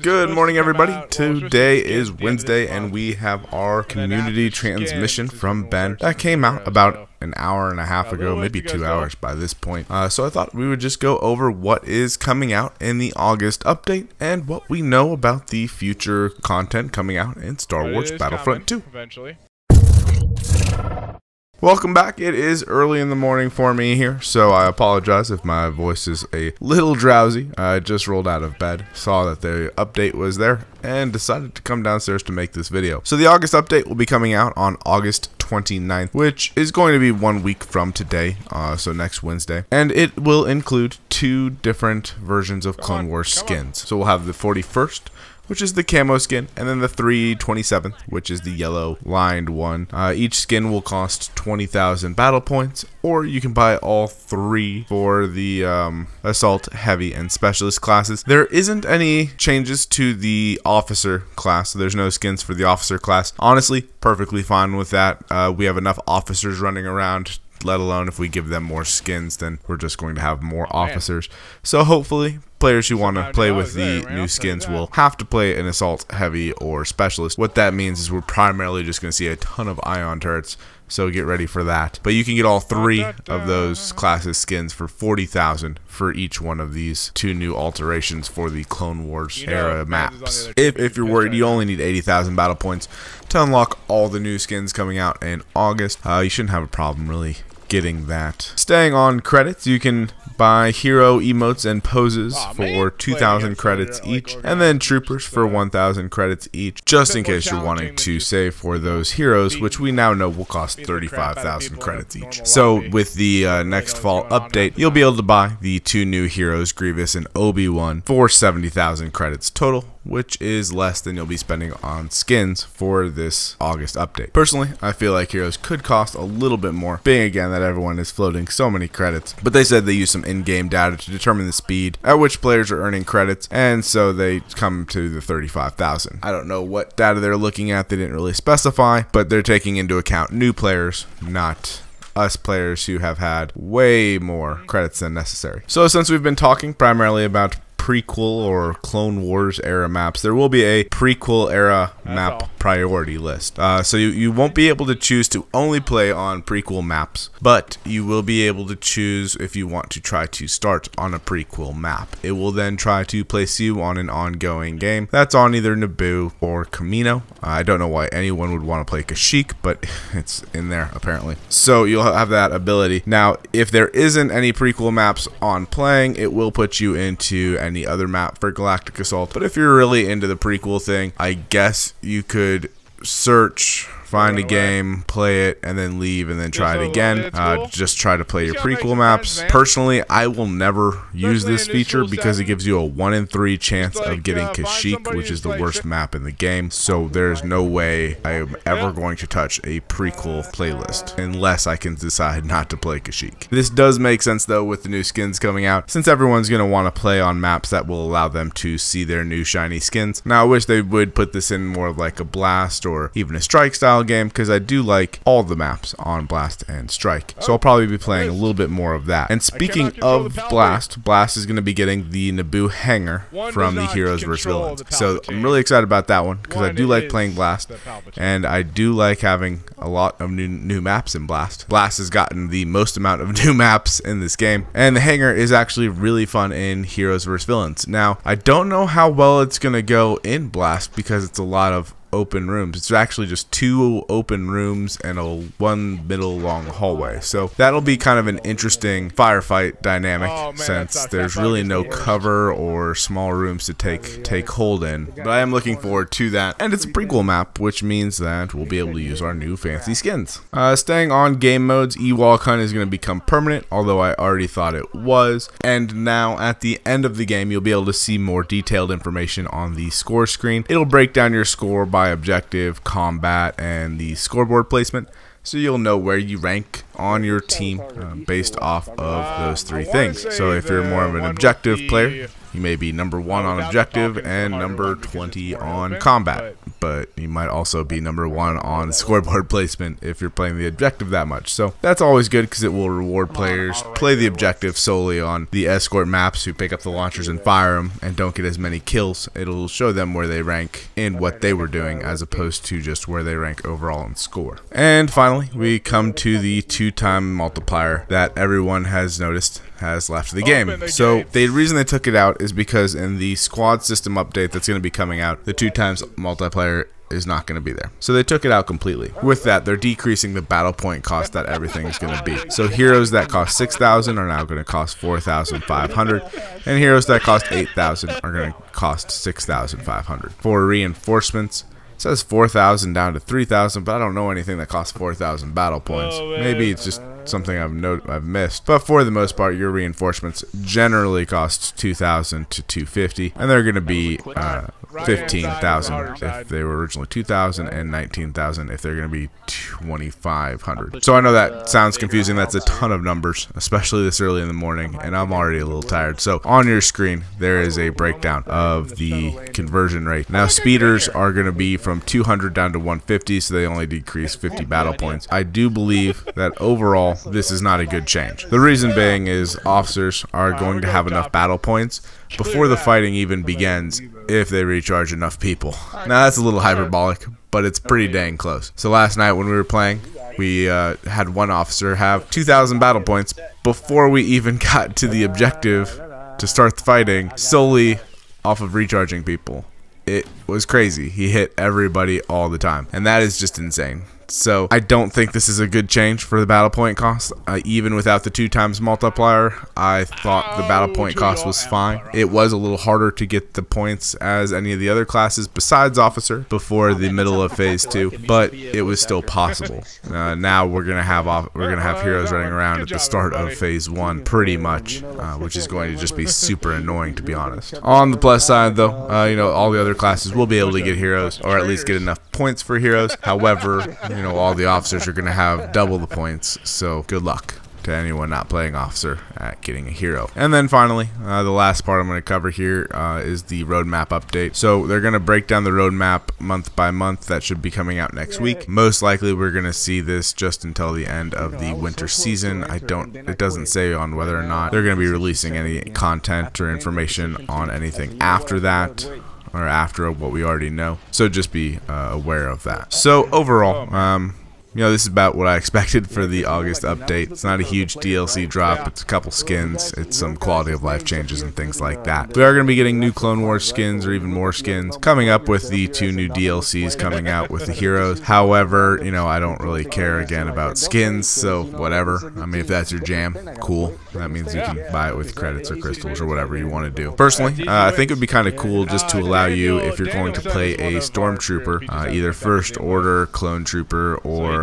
Good morning, everybody. Today is Wednesday, and we have our community transmission from Ben that came out about an hour and a half ago, maybe 2 hours by this point. So I thought we would just go over what is coming out in the August update and what we know about the future content coming out in Star Wars Battlefront 2. Eventually. Welcome back. It is early in the morning for me here, so I apologize if my voice is a little drowsy. I just rolled out of bed, saw that the update was there, and decided to come downstairs to make this video. So the August update will be coming out on August 29th, which is going to be 1 week from today, so next Wednesday. And it will include 2 different versions of Clone Wars skins. So we'll have the 41st, which is the camo skin, and then the 327th, which is the yellow lined one. Each skin will cost 20,000 battle points, or you can buy all 3 for the assault, heavy, and specialist classes. There isn't any changes to the officer class, so there's no skins for the officer class. Honestly, perfectly fine with that. We have enough officers running around, let alone if we give them more skins, then we're just going to have more officers. So hopefully players who want to play with the new skins will have to play an assault, heavy, or specialist. What that means is we're primarily just going to see a ton of ion turrets, so get ready for that. But you can get all 3 of those classes skins for 40,000 for each one of these 2 new alterations for the Clone Wars era maps. If you're worried you only need 80,000 battle points to unlock all the new skins coming out in August, you shouldn't have a problem really getting that. Staying on credits, you can buy hero emotes and poses for 2,000 credits each, and then troopers for 1,000 credits each, just in case you're wanting to save for those heroes, which we now know will cost 35,000 credits each. So with the next fall update, you'll be able to buy the 2 new heroes, Grievous and Obi-Wan, for 70,000 credits total, which is less than you'll be spending on skins for this August update. Personally, I feel like heroes could cost a little bit more, being again that everyone is floating so many credits, but they said they use some in-game data to determine the speed at which players are earning credits, and so they come to the 35,000. I don't know what data they're looking at, they didn't really specify, but they're taking into account new players, not us players who have had way more credits than necessary. So since we've been talking primarily about prequel or Clone Wars era maps, there will be a prequel era map priority list. So you won't be able to choose to only play on prequel maps, but you will be able to choose if you want to try to start on a prequel map. It will then try to place you on an ongoing game that's on either Naboo or Kamino. I don't know why anyone would want to play Kashyyyk, but it's in there apparently. So you'll have that ability. Now, if there isn't any prequel maps on playing, it will put you into any other map for Galactic Assault. But if you're really into the prequel thing, I guess you could search, find a game, play it, and then leave, and then try it again. Just try to play your prequel maps. Personally, I will never use this feature because it gives you a 1 in 3 chance of getting Kashyyyk, which is the worst map in the game. So there's no way I am ever going to touch a prequel playlist unless I can decide not to play Kashyyyk. This does make sense though with the new skins coming out, since everyone's going to want to play on maps that will allow them to see their new shiny skins. Now I wish they would put this in more of like a Blast or even a Strike style game, because I do like all the maps on Blast and Strike, so I'll probably be playing a little bit more of that. And speaking of Blast is going to be getting the Naboo hangar from the Heroes vs. Villains, so I'm really excited about that one because I do like playing Blast, and I do like having a lot of new maps in Blast. Blast has gotten the most amount of new maps in this game, and the hangar is actually really fun in Heroes vs. Villains. Now, I don't know how well it's going to go in Blast because it's a lot of open rooms. It's actually just 2 open rooms and a 1 middle long hallway, so that'll be kind of an interesting firefight dynamic since there's really no cover or small rooms to take hold in. But I am looking forward to that, and it's a prequel map, which means that we'll be able to use our new fancy skins. Staying on game modes, Ewok Hunt is going to become permanent, although I already thought it was, and now at the end of the game you'll be able to see more detailed information on the score screen. It'll break down your score by objective, combat, and the scoreboard placement, so you'll know where you rank on your team based off of those 3 things. So if you're more of an objective player, you may be number 1 on objective and number 20 on combat. but you might also be number 1 on scoreboard placement if you're playing the objective that much. So that's always good because it will reward players play the objective solely on the escort maps who pick up the launchers and fire them and don't get as many kills. It'll show them where they rank in what they were doing as opposed to just where they rank overall in score. And finally, we come to the 2-time multiplier that everyone has noticed has left the game. So the reason they took it out is because in the squad system update that's going to be coming out, the 2x multiplier is not going to be there. So they took it out completely. With that, they're decreasing the battle point cost that everything is going to be. So heroes that cost 6,000 are now going to cost 4,500, and heroes that cost 8,000 are going to cost 6,500. For reinforcements, it says 4,000 down to 3,000, but I don't know anything that costs 4,000 battle points. Maybe it's just something I've missed. But for the most part, your reinforcements generally cost 2,000 to 250, and they're going to be 15,000 if they were originally 2,000 and 19,000 if they're going to be 2,500. So I know that sounds confusing. That's a ton of numbers, especially this early in the morning, and I'm already a little tired. So on your screen, there is a breakdown of the conversion rate. Now, speeders are going to be from 200 down to 150, so they only decrease 50 battle points. I do believe that overall, this is not a good change. The reason being is officers are going to have enough battle points before the fighting even begins if they recharge enough people. Now that's a little hyperbolic, but it's pretty dang close. So last night when we were playing, we had one officer have 2,000 battle points before we even got to the objective to start the fighting, solely off of recharging people. It was crazy. He hit everybody all the time, and that is just insane. So I don't think this is a good change for the battle point cost. Even without the 2x multiplier, I thought the battle point cost was fine. It was a little harder to get the points as any of the other classes besides officer before the middle of phase 2, but it was still possible. Now we're gonna have heroes running around at the start of phase 1 pretty much, which is going to just be super annoying, to be honest. On the plus side though, you know, all the other classes will be able to get heroes, or at least get enough points for heroes. However, you know, all the officers are going to have double the points, so good luck to anyone not playing officer at getting a hero. And then finally, the last part I'm going to cover here is the roadmap update. So they're going to break down the roadmap month by month. That should be coming out next week. Most likely we're going to see this just until the end of the winter season. It doesn't say on whether or not they're going to be releasing any content or information on anything after that, or after what we already know. So just be aware of that. So overall, you know, this is about what I expected for the August update. It's not a huge DLC drop. It's a couple skins. It's some quality of life changes and things like that. We are going to be getting new Clone Wars skins, or even more skins, coming up with the 2 new DLCs coming out with the heroes. However, you know, I don't really care again about skins, so whatever. I mean, if that's your jam, cool. That means you can buy it with credits or crystals or whatever you want to do. Personally, I think it would be kind of cool just to allow you, if you're going to play a Stormtrooper, either First Order, Clone Trooper, or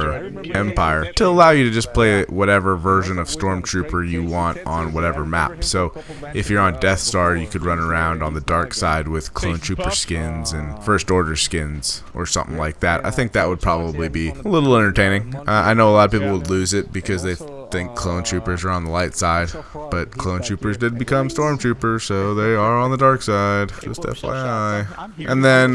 Empire, to allow you to just play whatever version of Stormtrooper you want on whatever map. So if you're on Death Star, you could run around on the dark side with Clone Trooper skins and First Order skins or something like that. I think that would probably be a little entertaining. I know a lot of people would lose it because they think Clone Troopers are on the light side, but Clone Troopers did become Stormtroopers, so they are on the dark side, just FYI. And then,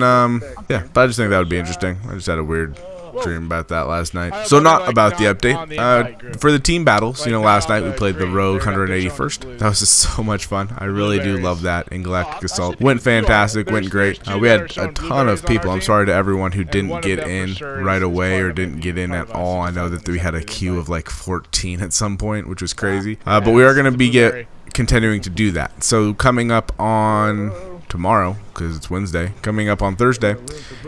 yeah, but I just think that would be interesting. I just had a weird dream about that last night. So not about the update. For the team battles, you know, last night we played the Rogue 181st. That was just so much fun. I really do love that in Galactic Assault. Went fantastic, went great. We had a ton of people. I'm sorry to everyone who didn't get in right away or didn't get in at all. I know that we had a queue of like 14 at some point, which was crazy. But we are going to be continuing to do that. So coming up on tomorrow, because it's Wednesday, coming up on Thursday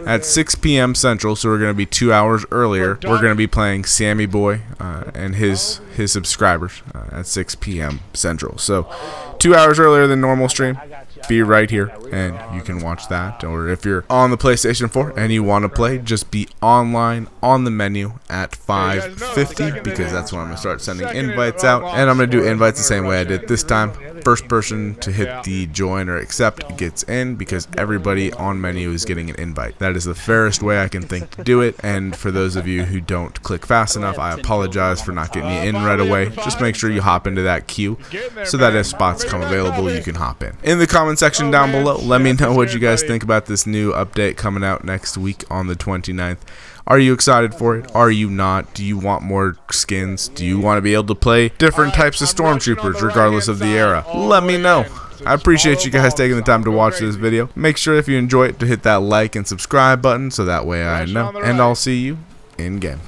at 6 p.m. Central, so we're going to be 2 hours earlier. We're going to be playing Sammy Boy and his subscribers at 6 p.m. Central. So 2 hours earlier than normal stream. Be right here and you can watch that. Or if you're on the PlayStation 4 and you want to play, just be online on the menu at 5:50, because that's when I'm going to start sending invites out. And I'm going to do invites the same way I did this time. First person to hit the join or accept gets in, because everybody on menu is getting an invite. That is the fairest way I can think to do it. And for those of you who don't click fast enough, I apologize for not getting you in right away. Just make sure you hop into that queue so that if spots come available, you can hop in. In the comments comment section down below. Let me know what you guys think about this new update coming out next week on the 29th. Are you excited for it? Are you not? Do you want more skins? Do you want to be able to play different types of stormtroopers regardless of the era? Let me know. I appreciate you guys taking the time to watch this video. Make sure if you enjoy it to hit that like and subscribe button so that way I know. And I'll see you in game.